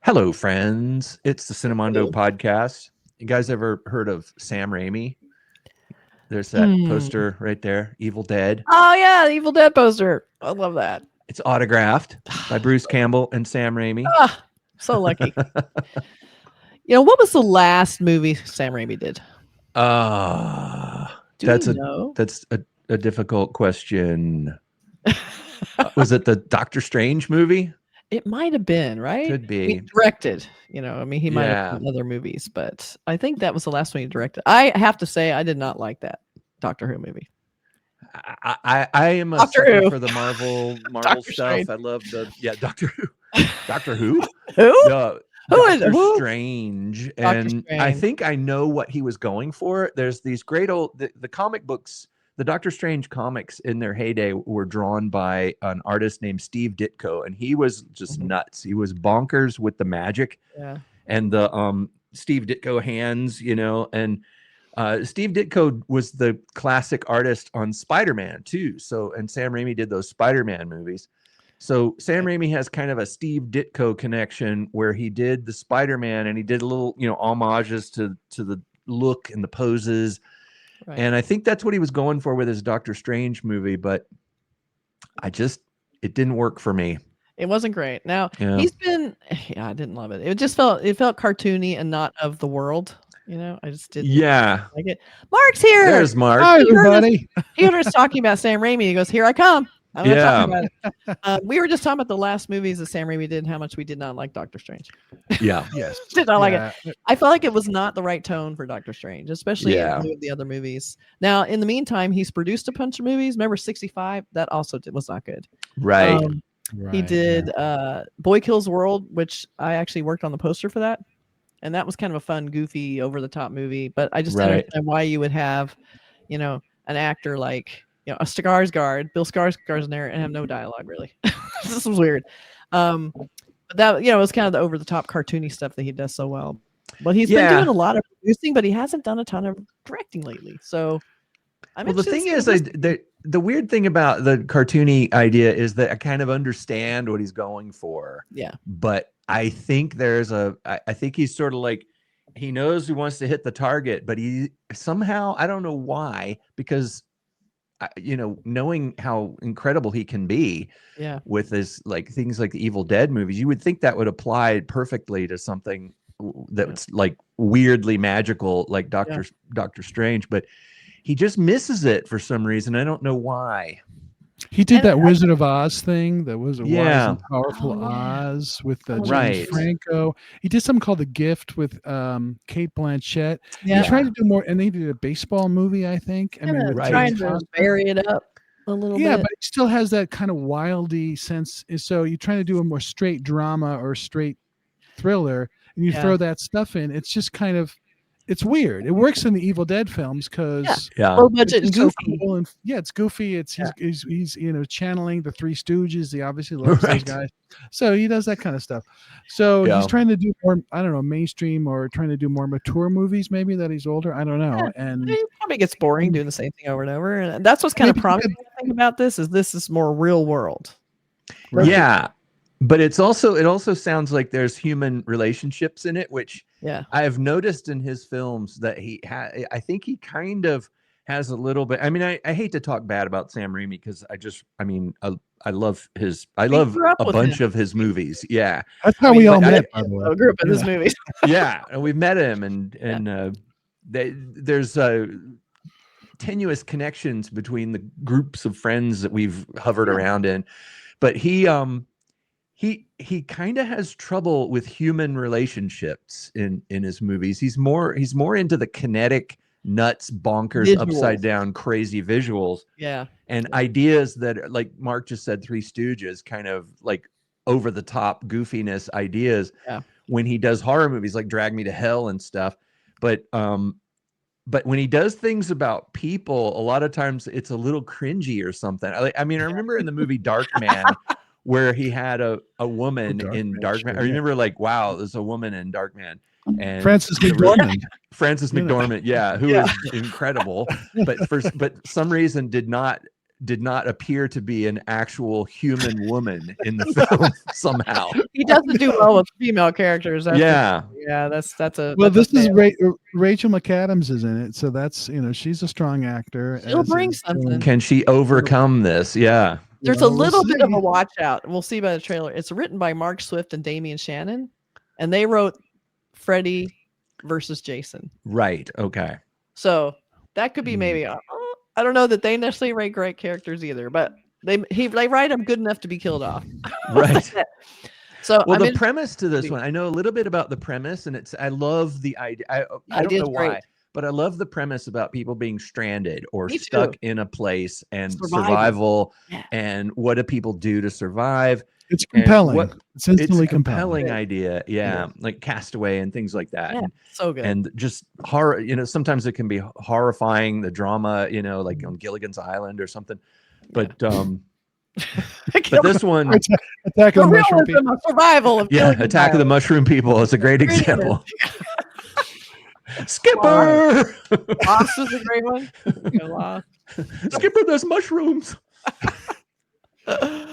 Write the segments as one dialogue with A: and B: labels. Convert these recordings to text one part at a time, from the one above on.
A: Hello, friends. It's the Cinemondo
B: Hello.
A: podcast. You guys ever heard of Sam Raimi? There's that
B: Hmm.
A: poster right there, Evil Dead.
B: Oh yeah, the Evil Dead poster. I love that.
A: It's autographed by Bruce Campbell and Sam Raimi.
B: So lucky. What was the last movie Sam Raimi did? Do we
A: That's
B: know?
A: a difficult question. Was it the Doctor Strange movie?
B: It might have been, right?
A: Could
B: I mean,
A: be.
B: directed. He might have
A: Yeah.
B: done other movies, but I think that was the last one he directed. I have to say, I did not like that Doctor Who movie.
A: I am a
B: Doctor
A: sucker
B: Who.
A: for the Marvel
B: Doctor
A: stuff.
B: Strange.
A: I love Doctor Who. Doctor Who?
B: Who?
A: No,
B: Who is
A: Doctor
B: who?
A: Strange.
B: Doctor
A: And I
B: Strange.
A: think I know what he was going for. There's these great old the comic books, the Doctor Strange comics in their heyday were drawn by an artist named Steve Ditko, and he was just nuts. He was bonkers with the magic
B: Yeah.
A: and the Steve Ditko hands, and Steve Ditko was the classic artist on Spider-Man too. So, and Sam Raimi did those Spider-Man movies. So Sam Raimi has kind of a Steve Ditko connection where he did the Spider-Man and he did a little, homages to the look and the poses.
B: Right.
A: And I think that's what he was going for with his Doctor Strange movie, but it didn't work for me.
B: It wasn't great. Now
A: Yeah.
B: I didn't love it. It felt cartoony and not of the world. I just didn't like it. Mark's here.
A: There's Mark.
C: Hi, everybody.
B: He heard us talking about Sam Raimi. He goes, "Here I come." I'm gonna
A: Yeah.
B: talk about it. We were just talking about the last movies that Sam Raimi did and how much we did not like Doctor Strange.
A: Yeah.
C: Yes.
B: Did not like it. I felt like it was not the right tone for Doctor Strange, especially in lieu of the other movies. Now, in the meantime, he's produced a bunch of movies. Remember 65? That also was not good.
A: Right.
B: He did Boy Kills World, which I actually worked on the poster for that. And that was kind of a fun, goofy, over-the-top movie. But I just didn't understand why you would have, an actor like, a Skarsgård, Bill Skarsgård's in there, and have no dialogue, really. This was weird. But that, it was kind of the over-the-top cartoony stuff that he does so well. But he's been doing a lot of producing, but he hasn't done a ton of directing lately. So,
A: the thing is, the weird thing about the cartoony idea is that I kind of understand what he's going for.
B: Yeah.
A: But I think I think he's sort of like, he knows he wants to hit the target, but he somehow, I don't know why, because, knowing how incredible he can be with his, like, things like the Evil Dead movies, you would think that would apply perfectly to something that's like weirdly magical, like Doctor Strange, but he just misses it for some reason. I don't know why.
C: He did that Wizard of Oz thing. That was a wise and powerful
B: Oh, yeah.
C: Oz with James
A: Right.
C: Franco. He did something called The Gift with Kate Blanchett.
B: Yeah.
C: He tried to do more, and he did a baseball movie, I think. I mean, with
B: trying
C: James
B: to
C: Foster.
B: bury it up a little bit.
C: Yeah, but it still has that kind of wildy sense. So you're trying to do a more straight drama or straight thriller, and you throw that stuff in. It's just kind of, it's weird. It works in the Evil Dead films because
B: low budget and
C: it's
B: goofy.
C: so cool, and it's goofy. It's he's channeling the Three Stooges. He obviously loves those guys, so he does that kind of stuff. So he's trying to do more, I don't know, mainstream, or trying to do more mature movies. Maybe that he's older. I don't know. And
B: it probably gets boring doing the same thing over and over. And that's what's kind of promising thing about this is more real world.
A: Right? Yeah. But it also sounds like there's human relationships in it, which I have noticed in his films that I think he kind of has a little bit. I mean, I hate to talk bad about Sam Raimi because I love a bunch of his movies. Yeah.
C: That's how we all met. I
B: grew up in his movies.
A: Yeah. And we've met him and there's tenuous connections between the groups of friends that we've hovered around in. But he kind of has trouble with human relationships in his movies. He's more into the kinetic, nuts, bonkers, visuals. Upside down, crazy visuals.
B: Yeah.
A: And ideas that, like Mark just said, Three Stooges, kind of like over the top goofiness ideas.
B: Yeah.
A: When he does horror movies like Drag Me to Hell and stuff. But when he does things about people, a lot of times it's a little cringy or something. I remember in the movie Dark Man, where he had a woman in Darkman. I remember, like, wow, there's a woman in Darkman. And
C: Frances McDormand.
A: Frances McDormand, who is incredible, but some reason did not did not appear to be an actual human woman in the film somehow.
B: He doesn't do well with female characters. That's that's a
C: well.
B: That's
C: this is Rachel McAdams is in it, so that's she's a strong actor.
B: She'll bring something.
A: Can she overcome this? Yeah.
B: There's a little bit of a watch out. We'll see by the trailer. It's written by Mark Swift and Damian Shannon, and they wrote Freddy versus Jason.
A: Right. Okay.
B: So that could be maybe. I don't know that they necessarily write great characters either, but they write them good enough to be killed off.
A: Right.
B: So
A: the premise to this one, I know a little bit about the premise, and I love the idea. I don't know why, but I love the premise about people being stranded or stuck in a place and survival and what do people do to survive.
C: It's compelling. It's instantly
A: compelling idea. Yeah. Like Castaway and things like that.
B: Yeah, so good.
A: And just horror, sometimes it can be horrifying, the drama, like on Gilligan's Island or something. But but this one,
C: Attack of the Mushroom People.
B: Survival of
A: Attack of the Mushroom People is a great example. Skipper!
B: Lost is a great one.
A: Skipper, there's mushrooms.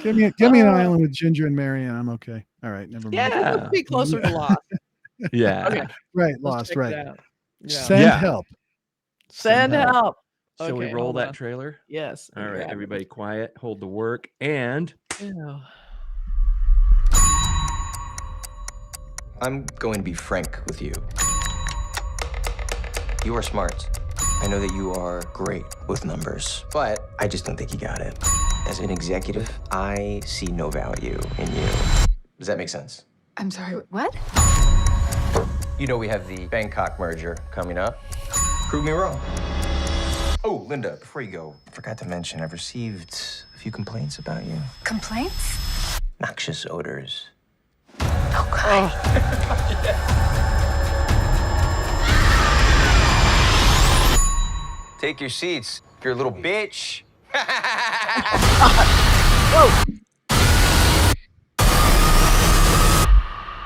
C: Give me an island with Ginger and Mary, and I'm okay. All right, never mind.
B: Yeah, let's be closer to Lost.
A: Yeah.
B: Okay.
C: Right, Lost. Right.
B: Yeah.
C: Send help.
B: Send help.
A: Shall we roll that trailer?
B: Yes.
A: All right, everybody quiet. Hold the work. And
D: I'm going to be frank with you. You are smart. I know that you are great with numbers, but I just don't think you got it. As an executive, I see no value in you. Does that make sense?
E: I'm sorry, what?
D: You know we have the Bangkok merger coming up. Prove me wrong. Oh, Linda, before you go, I forgot to mention I've received a few complaints about you.
E: Complaints?
D: Noxious odors.
E: Oh, God.
D: Take your seats, you're a little bitch.
B: Whoa.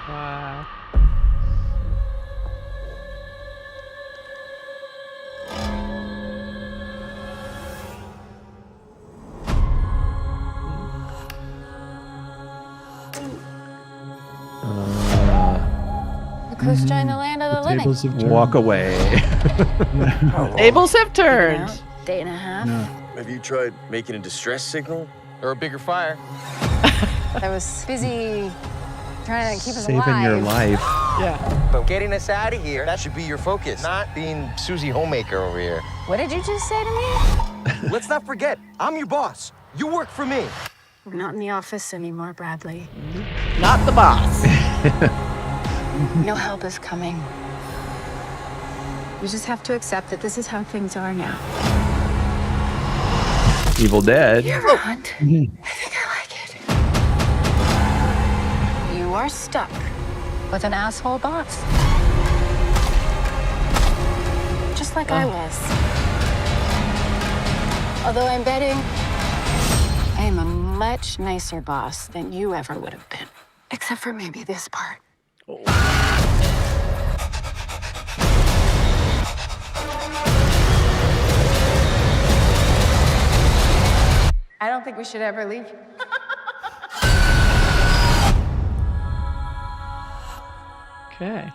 B: Wow.
E: Look who's joined the land of the living.
A: Walk away.
B: Tables have turned.
E: Day and a half.
C: Yeah.
F: Have you tried making a distress signal?
D: Or a bigger fire.
E: I was busy trying to keep us
A: Saving
E: alive.
A: your life.
B: Yeah.
D: But getting us out of here, that should be your focus, not being Susie Homemaker over here.
E: What did you just say to me?
F: Let's not forget, I'm your boss. You work for me.
E: We're not in the office anymore, Bradley.
B: Not the boss.
E: No help is coming. You just have to accept that this is how things are now.
A: Evil Dead.
E: You're right. I think I like it. You are stuck with an asshole boss. Just like I was. Although I'm betting I am a much nicer boss than you ever would have been. Except for maybe this part. I don't think we should ever leave.
B: Okay.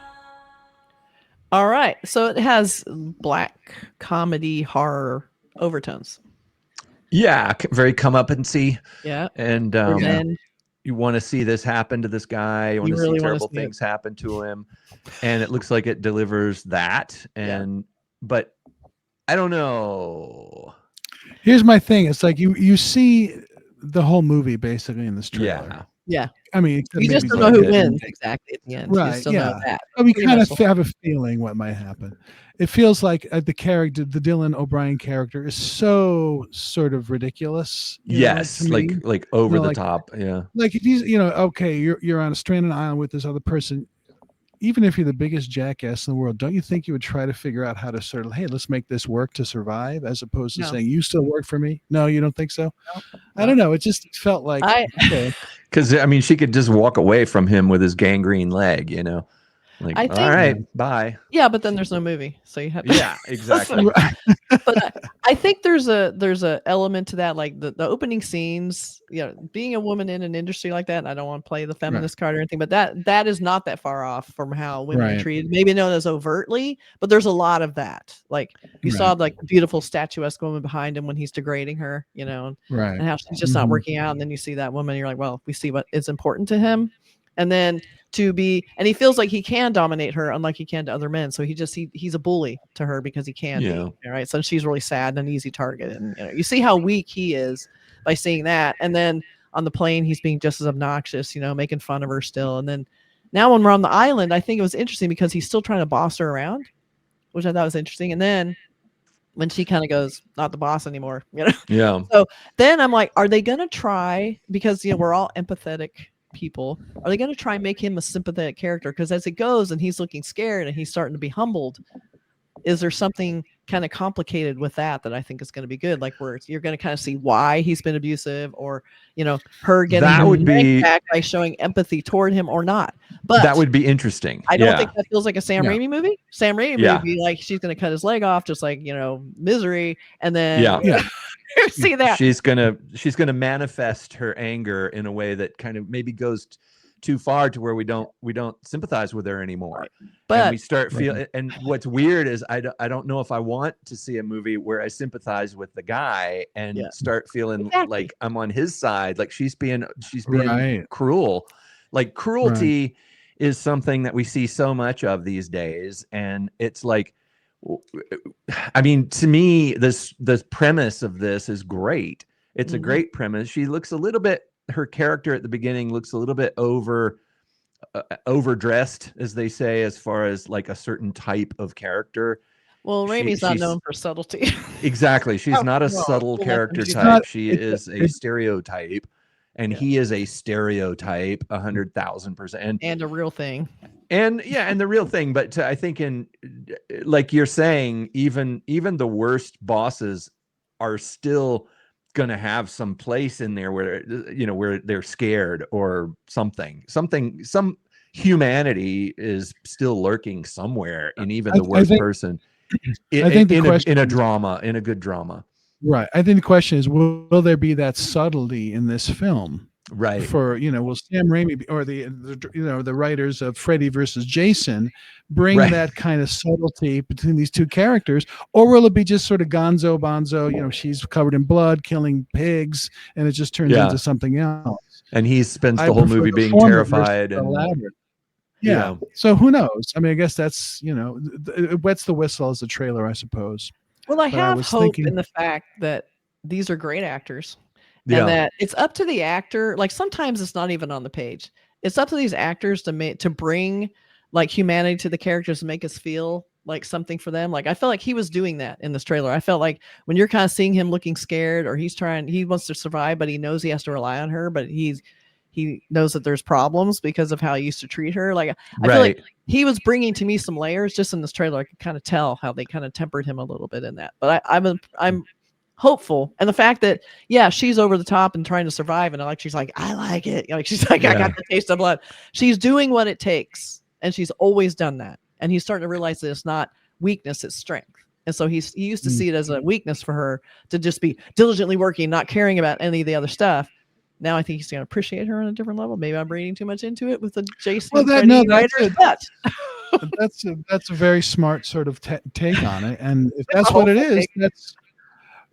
B: All right. So it has black comedy horror overtones.
A: Yeah, very come-up-and-see.
B: Yeah.
A: And you want to see this happen to this guy. You want to see terrible things happen to him. And it looks like it delivers that. And but I don't know.
C: Here's my thing. It's like you see the whole movie basically in this trailer.
B: Yeah.
C: I mean,
B: you just don't know who wins exactly at the end.
C: Right.
B: You still know that.
C: We kind of have a feeling what might happen. It feels like the character, the Dylan O'Brien character, is so sort of ridiculous.
A: Yes, like over the top. Yeah.
C: Like if he's, okay, you're on a stranded island with this other person. Even if you're the biggest jackass in the world, don't you think you would try to figure out how to sort of, hey, let's make this work to survive, as opposed to saying, you still work for me? No, you don't think so? No. I don't know. It just felt like,
A: because I mean, she could just walk away from him with his gangrene leg, Like,
B: I
A: all
B: think,
A: right, bye.
B: yeah, but then there's no movie, so you have to.
A: Yeah, exactly.
B: But I think there's a element to that, like the opening scenes, being a woman in an industry like that, and I don't want to play the feminist card or anything, but that is not that far off from how women are treated. Maybe not as overtly, but there's a lot of that. Like you saw like the beautiful statuesque woman behind him when he's degrading her, and how she's just not working out, and then you see that woman, and you're like, well, we see what is important to him. And then and he feels like he can dominate her unlike he can to other men. So he's a bully to her because he can be. All right. So she's really sad and an easy target. And you see how weak he is by seeing that. And then on the plane, he's being just as obnoxious, making fun of her still. And then now when we're on the island, I think it was interesting because he's still trying to boss her around, which I thought was interesting. And then when she kind of goes, not the boss anymore,
A: Yeah.
B: So then I'm like, are they going to try, because, we're all empathetic people, are they going to try and make him a sympathetic character? Because as it goes and he's looking scared and he's starting to be humbled, is there something kind of complicated with that I think is going to be good, like where you're going to kind of see why he's been abusive, or her getting
A: that would be
B: back by showing empathy toward him or not. But
A: that would be interesting.
B: I don't think that feels like a Sam Raimi movie. Sam Raimi would be like, she's going to cut his leg off, just like Misery, and then see that
A: she's gonna manifest her anger in a way that kind of maybe goes too far to where we don't sympathize with her anymore. But and we start feeling. And what's weird is I don't know if I want to see a movie where I sympathize with the guy and start feeling like I'm on his side. Like she's being cruel. Like cruelty is something that we see so much of these days, and it's like, I mean, to me, the premise of this is great. It's a great premise. She looks a little bit, her character at the beginning looks a little bit overdressed, as they say, as far as like a certain type of character.
B: Well, Raimi's not known for subtlety.
A: Exactly. She's not a subtle character type. She is a stereotype, and he is a stereotype 100,000%.
B: And a real thing.
A: And the real thing. But I think like you're saying, even the worst bosses are still going to have some place in there where, where they're scared or something, some humanity is still lurking somewhere in even the worst person. I think in a drama, in a good drama.
C: Right. I think the question is, will there be that subtlety in this film?
A: Right.
C: For, will Sam Raimi or the writers of Freddy versus Jason bring that kind of subtlety between these two characters, or will it be just sort of gonzo bonzo, she's covered in blood, killing pigs, and it just turns into something else.
A: And he spends the whole movie being terrified and
C: yeah. So who knows? I mean, I guess that's, it wets the whistle as a trailer, I suppose.
B: Well, I have hope in the fact that these are great actors. And that it's up to the actor. Like sometimes it's not even on the page. It's up to these actors to bring like humanity to the characters and make us feel like something for them. Like I felt like he was doing that in this trailer. I felt like when you're kind of seeing him looking scared, or he wants to survive, but he knows he has to rely on her, but he knows that there's problems because of how he used to treat her. Like I feel like he was bringing to me some layers just in this trailer. I could kind of tell how they kind of tempered him a little bit in that. But I'm hopeful, and the fact that she's over the top and trying to survive, and she's like, I like it, she's like, I got the taste of blood. She's doing what it takes, and she's always done that, and he's starting to realize that it's not weakness, it's strength. And so he used to see it as a weakness for her to just be diligently working, not caring about any of the other stuff. Now I think he's going to appreciate her on a different level. Maybe I'm reading too much into it with the Jason.
C: Well, that's a very smart sort of take on it, and if that's what it is, that's.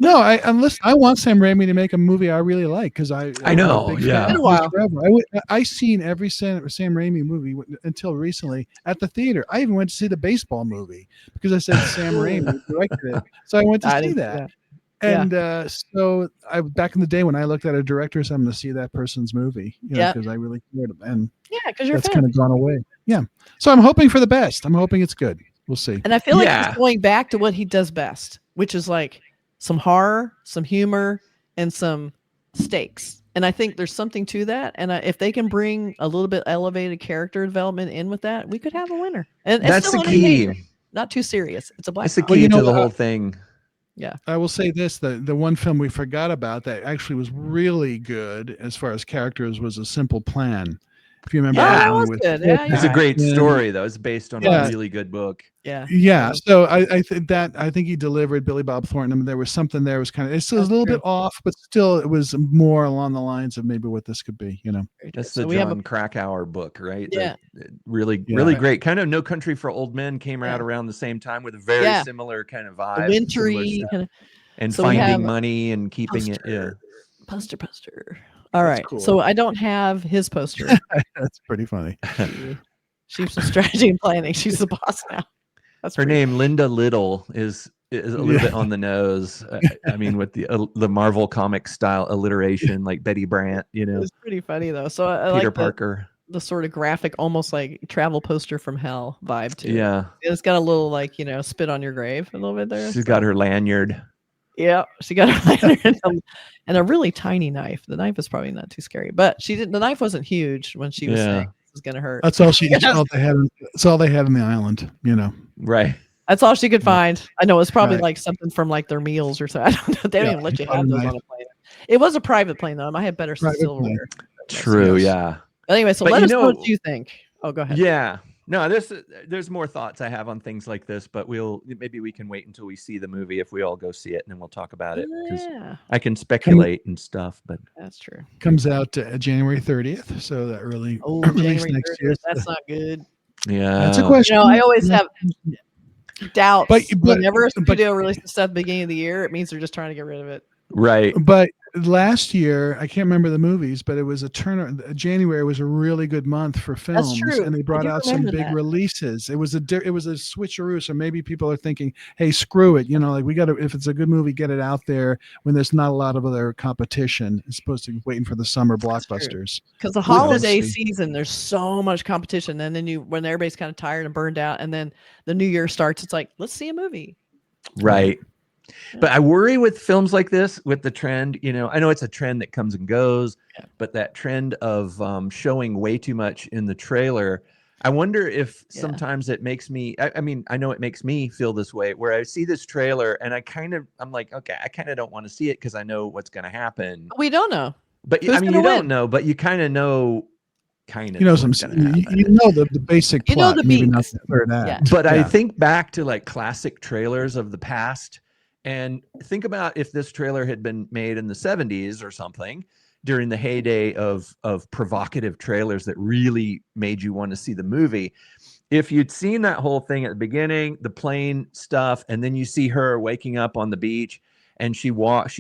C: No, I want Sam Raimi to make a movie I really like, because I know. Yeah, I seen every Sam Raimi movie until recently at the theater. I even went to see the baseball movie because I said Sam Raimi directed it, so I went to see that. And so back in the day when I looked at a director, so I'm going to see that person's movie, because I really cared, and
B: because
C: that's kind of gone away. Yeah, so I'm hoping for the best. I'm hoping it's good. We'll see.
B: And I feel like he's going back to what he does best, which is like some horror, some humor, and some stakes. And I think there's something to that. And if they can bring a little bit elevated character development in with that, we could have a winner. And
A: that's the key.
B: Not too serious. It's a black.
A: That's the key to the whole thing.
B: Yeah.
C: I will say this: the one film we forgot about that actually was really good as far as characters was A Simple Plan. If you remember,
B: that was good. Yeah,
A: it's a great story though. It's based on a really good book.
C: Yeah. So I think he delivered Billy Bob Thornton. I mean, there was something there was kind of it's a little bit off, but still it was more along the lines of maybe what this could be.
A: That's the John Krakauer book, right?
B: Yeah.
A: Really great. Kind of No Country for Old Men came out around the same time with a very similar kind of vibe,
B: wintry
A: and finding money and keeping it. Yeah.
B: Poster. All right.
C: Cool.
B: So I don't have his poster.
C: That's pretty funny.
B: She's some strategy and planning. She's the boss now. That's
A: her name. Linda Little is a little bit on the nose. I mean, with the Marvel comic style alliteration, like Betty Brant.
B: It's pretty funny though. So I
A: Peter
B: like
A: Parker.
B: The sort of graphic, almost like travel poster from hell vibe too.
A: Yeah.
B: It's got a little like spit on your grave a little bit there.
A: She's got her lanyard.
B: Yeah, she got her lanyard and a really tiny knife. The knife is probably not too scary, but she didn't. The knife wasn't huge when she was saying it was gonna hurt.
C: That's all That's all they had on the island.
A: Right.
B: That's all she could find. I know it's probably like something from like their meals or something. I don't know. They don't even let you have those on a plane. It was a private plane though. I had better silverware.
A: True. Yeah.
B: Anyway, so let us know what you think. Oh, go ahead.
A: Yeah. No, there's more thoughts I have on things like this, but maybe we can wait until we see the movie if we all go see it, and then we'll talk about it. Yeah. I can speculate and stuff, but
B: that's true.
C: Comes out January 30th, so that really release next
B: 30th,
C: year.
B: That's not good.
A: Yeah,
C: that's a question.
B: I always have doubts.
C: But
B: whenever a studio releases stuff at the beginning of the year, it means they're just trying to get rid of it.
A: Right.
C: But last year, I can't remember the movies, but it was January was a really good month for films.
B: That's true.
C: And they brought out some big releases. It was a switcheroo. So maybe people are thinking, hey, screw it. Like we got to, if it's a good movie, get it out there when there's not a lot of other competition as opposed to waiting for the summer blockbusters.
B: Because the holiday season, there's so much competition. And then when everybody's kind of tired and burned out, and then the new year starts, it's like, let's see a movie.
A: Right. But I worry with films like this, with the trend, I know it's a trend that comes and goes, but that trend of showing way too much in the trailer, I wonder if sometimes it makes me, I mean, I know it makes me feel this way, where I see this trailer and I'm like, okay, I kind of don't want to see it because I know what's going to happen.
B: We don't know.
A: But you don't know, but you kind of know.
C: The basic plot,
B: the
C: maybe
B: beats.
C: not the third act.
A: But I think back to like classic trailers of the past. And think about if this trailer had been made in the 70s or something during the heyday of provocative trailers that really made you want to see the movie. If you'd seen that whole thing at the beginning, the plane stuff, and then you see her waking up on the beach and she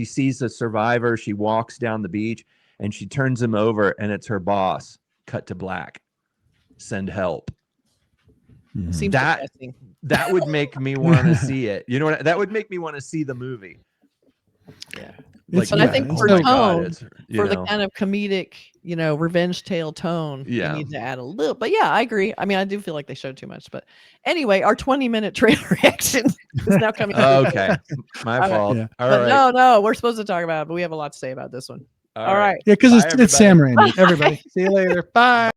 A: sees the survivor, she walks down the beach and she turns him over and it's her boss. Cut to black. Send help.
B: Seems depressing.
A: That would make me want to see it. You know what? That would make me want to see the movie.
B: Yeah. But I think for tone, for the kind of comedic, revenge tale tone, you need to add a little. But yeah, I agree. I mean, I do feel like they showed too much. But anyway, our 20-minute trailer reaction is now coming up.
A: Okay. My fault. Yeah.
B: All right. No, we're supposed to talk about it, but we have a lot to say about this one. All right.
C: Yeah, because it's Sam Raimi. Everybody. See you later. Bye.